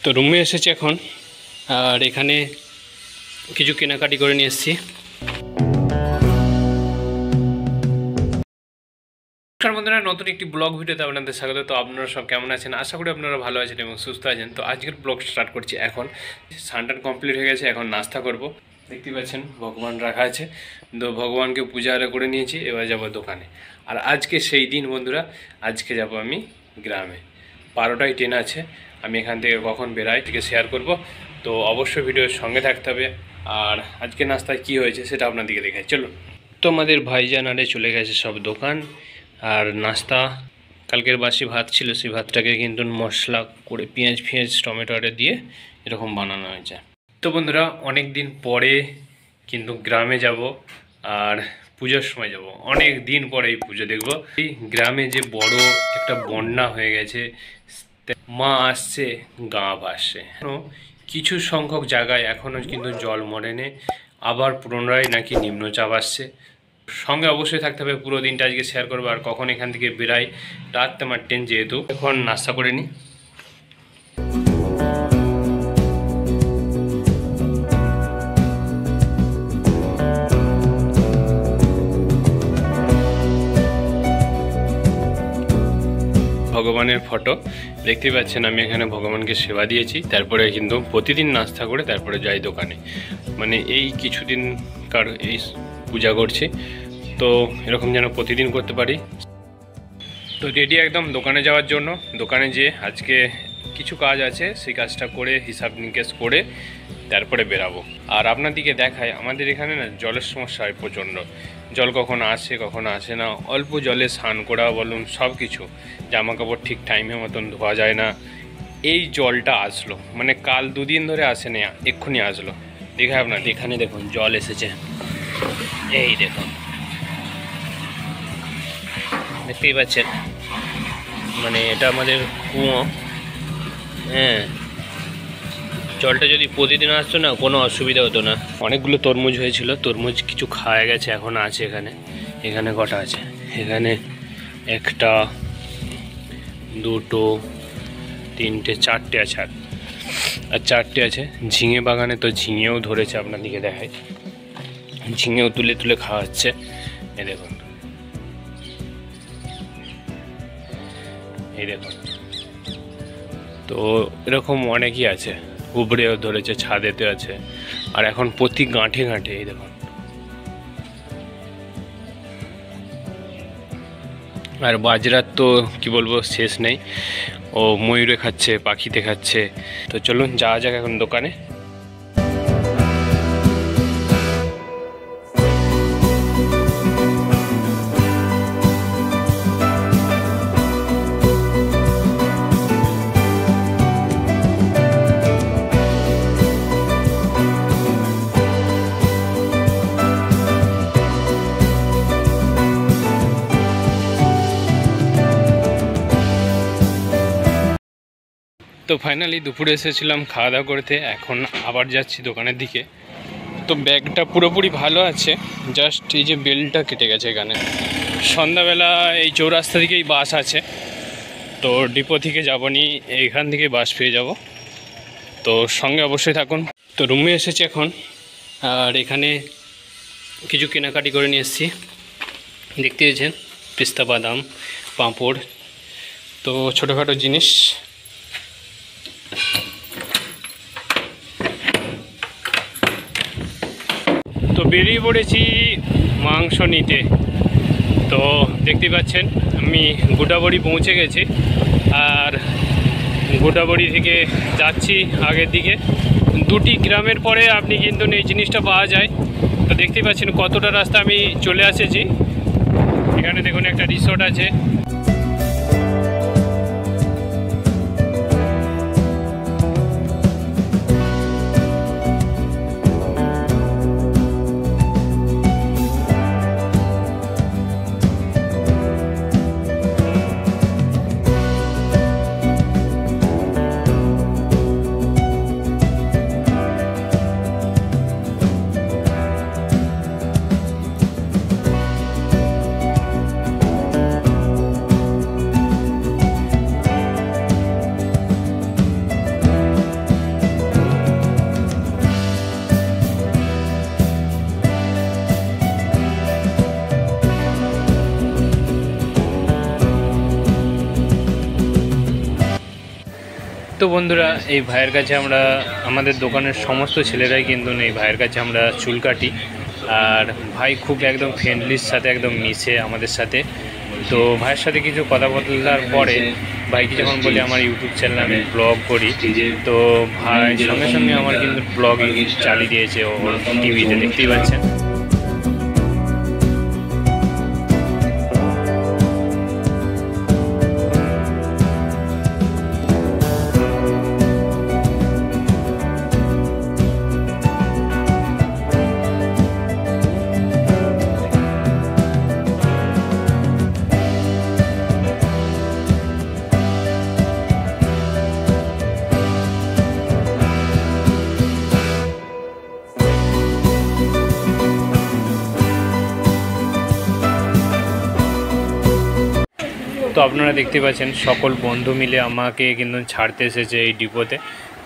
তো রুমে এসেছি এখন, আর এখানে কিছু কেনাকাটি করে নিয়ে এসেছি। বন্ধুরা, নতুন একটি ব্লগ ভিডিওতে আপনাদের স্বাগত। তো আপনারা সব কেমন আছেন? আশা করি আপনারা ভালো আছেন এবং সুস্থ আছেন। তো আজকের ব্লগ স্টার্ট করছি। এখন স্নান কমপ্লিট হয়ে গেছে, এখন নাস্তা করব। দেখতে পাচ্ছেন ভগবান রাখা আছে, তো ভগবানকে পূজা করে নিয়েছি। এবার যাব দোকানে। আর আজকে সেই দিন বন্ধুরা, আজকে যাব আমি গ্রামে। 12টায় ট্রেন আছে। আমি এখান থেকে কখন বেরাই থেকে শেয়ার করব। তো অবশ্যই ভিডিওর সঙ্গে থাকতে হবে। আর আজকে নাস্তায় কি হয়েছে সেটা আপনাদেরকে দেখাই, চলুন। তো আমাদের ভাইজান আরে চলে গেছে সব দোকান। আর নাস্তা কালকের বাসি ভাত ছিল, সেই ভাতটাকে কিন্তু মশলা করে পেঁয়াজ টমেটো দিয়ে এরকম বানানো হয়েছে। তো বন্ধুরা, অনেক দিন পরে কিন্তু গ্রামে যাব, আর পুজোর সময় যাব। অনেক দিন পরে এই পুজো দেখব। এই গ্রামে যে বড় একটা বন্যা হয়ে গেছে, মা আসছে, গা ভাসছে। কিছু সংখ্যক জায়গায় এখনও কিন্তু জল মরেনি, আবার পুনরায় নাকি নিম্নচাপ আসছে। সঙ্গে অবশ্যই থাকতে হবে, পুরো দিনটা আজকে শেয়ার করবো। আর কখন এখান থেকে বেরাই, রাত আমার ট্রেন, যেহেতু এখন নাস্তা করে নিই। ভগবানের ফটো দেখতে পাচ্ছেন, আমি এখানে ভগবানকে সেবা দিয়েছি। তারপরে কিন্তু প্রতিদিন নাস্তা করে তারপরে যাই দোকানে। মানে এই কিছুদিনকার এই পূজা করছি, তো এরকম যেন প্রতিদিন করতে পারি। তো রেডি একদম দোকানে যাওয়ার জন্য। দোকানে যেয়ে আজকে কিছু কাজ আছে, সেই কাজটা করে হিসাব নিকেশ করে তারপরে বেরাবো। আর আপনাদেরকে দেখায়, আমাদের এখানে না জলের সমস্যা হয় প্রচণ্ড। জল কখনো আসে কখনো আসে না। অল্প জলে স্নান করা বলুন, সব কিছু, জামা কাপড় ঠিক টাইমের মতন ধোয়া যায় না। এই জলটা আসলো, মানে কাল দুদিন ধরে আসে না, এক্ষুনি আসলো। দেখায় আপনার, এখানে দেখুন জল এসেছে, এই দেখুন, দেখতেই পাচ্ছেন। মানে এটা আমাদের কুয়ো। হ্যাঁ, জলটা যদি প্রতিদিন আসতো না, কোনো অসুবিধা হতো না। অনেকগুলো তরমুজ হয়েছিল, তরমুজ কিছু খাওয়া গেছে, এখন আছে এখানে। এখানে কটা আছে? এখানে একটা, দুটো, তিনটে, চারটে আছে। আর চারটে আছে। ঝিঙে বাগানে তো ঝিঙেও ধরেছে, আপনাদেরকে দেখায়। ঝিঙেও তুলে তুলে খাওয়া হচ্ছে, এই দেখুন, এই দেখুন। তো এরকম অনেকই আছে, উপরেও ধরেছে, ছাদেতে আছে। আর এখন প্রতি গাঁঠে গাঁঠে, এই দেখুন। আর বাজরার তো কি বলবো, শেষ নেই। ও ময়ূরে খাচ্ছে, পাখিতে খাচ্ছে। তো চলুন যাওয়া যাক এখন দোকানে। তো ফাইনালি দুপুরে এসেছিলাম খাওয়া দাওয়া করতে, এখন আবার যাচ্ছি দোকানের দিকে। তো ব্যাগটা পুরোপুরি ভালো আছে, জাস্ট এই যে বেলটা কেটে গেছে এখানে। সন্ধ্যাবেলা এই চৌরাস্তা দিকেই বাস আছে, তো ডিপো থেকে যাবনি, এইখান থেকে বাস পেয়ে যাব। তো সঙ্গে অবশ্যই থাকুন। তো রুমে এসেছি এখন, আর এখানে কিছু কেনাকাটি করে নিয়ে এসেছি। দেখতে পেয়েছেন, পেস্তা বাদাম, পাঁপড়, তো ছোটোখাটো জিনিস। তো বেরিয়ে পড়েছি মাংস নিতে। তো দেখতে পাচ্ছেন আমি গোটাবাড়ি পৌঁছে গেছি, আর গোটাবাড়ি থেকে যাচ্ছি আগের দিকে। দুটি গ্রামের পরে আপনি কিন্তু এই জিনিসটা পাওয়া যায়। তো দেখতে পাচ্ছেন কতটা রাস্তা আমি চলে এসেছি। এখানে দেখুন একটা রিসোর্ট আছে। তো বন্ধুরা, এই ভাইয়ের কাছে আমরা আমাদের দোকানের সমস্ত ছেলেরাই কিন্তু এই ভাইয়ের কাছে আমরা চুল কাটি। আর ভাই খুব একদম ফ্রেন্ডলির সাথে একদম মিশে আমাদের সাথে। তো ভাইয়ের সাথে কিছু কথা বলার পরে ভাইকে যখন বলি আমার ইউটিউব চ্যানেলে আমি ব্লগ করি, তো ভাই সঙ্গে সঙ্গে আমার কিন্তু ব্লগিং চালিয়ে দিয়েছে ওর টিভিতে, দেখতেই পাচ্ছেন। তো আপনারা দেখতে পাচ্ছেন সকল বন্ধু মিলে আমাকে কিন্তু ছাড়তে এসেছে এই ডিপোতে।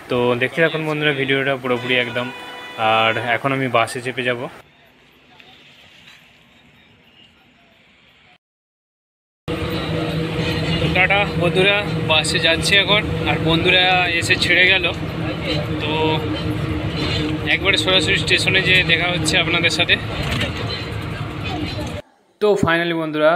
তো দেখতে থাকুন বন্ধুরা ভিডিওটা পুরোপুরি একদম। আর এখন আমি বাসে চেপে যাব। টাটা বন্ধুরা, বাসে যাচ্ছি এখন। আর বন্ধুরা এসে ছেড়ে গেল, তো একবারে সরাসরি স্টেশনে যেয়ে দেখা হচ্ছে আপনাদের সাথে। তো ফাইনালি বন্ধুরা,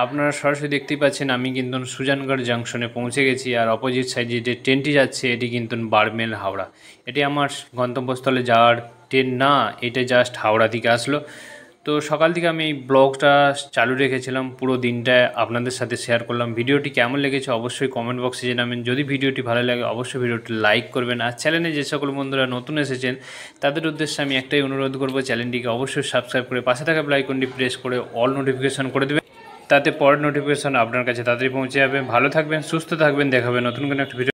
আপনারা সরাসরি দেখতেই পাচ্ছেন আমি কিন্তু সুজানগড় জাংশনে পৌঁছে গেছি। আর অপোজিট সাইডে যে ট্রেনটি যাচ্ছে এটি কিন্তু বারমেল হাওড়া। এটি আমার গন্তব্যস্থলে যাওয়ার ট্রেন না, এটা জাস্ট হাওড়া থেকে আসলো। তো সকাল থেকে আমি এই ব্লগটা চালু রেখেছিলাম, পুরো দিনটা আপনাদের সাথে শেয়ার করলাম। ভিডিওটি কেমন লেগেছে অবশ্যই কমেন্ট বক্সে জানাবেন। যদি ভিডিওটি ভালো লাগে অবশ্যই ভিডিওটি লাইক করবেন। আর চ্যানেলে যে সকল বন্ধুরা নতুন এসেছেন তাদের উদ্দেশ্যে আমি একটাই অনুরোধ করব, চ্যানেলটিকে অবশ্যই সাবস্ক্রাইব করে পাশে থাকা বেল আইকনটি প্রেস করে অল নোটিফিকেশন করে দেবেন, তাতে পরের নোটিফিকেশন আপনার কাছে তাড়াতাড়ি পৌঁছে যাবে। ভালো থাকবেন, সুস্থ থাকবেন, দেখাবেন নতুন কোনো একটা ভিডিও।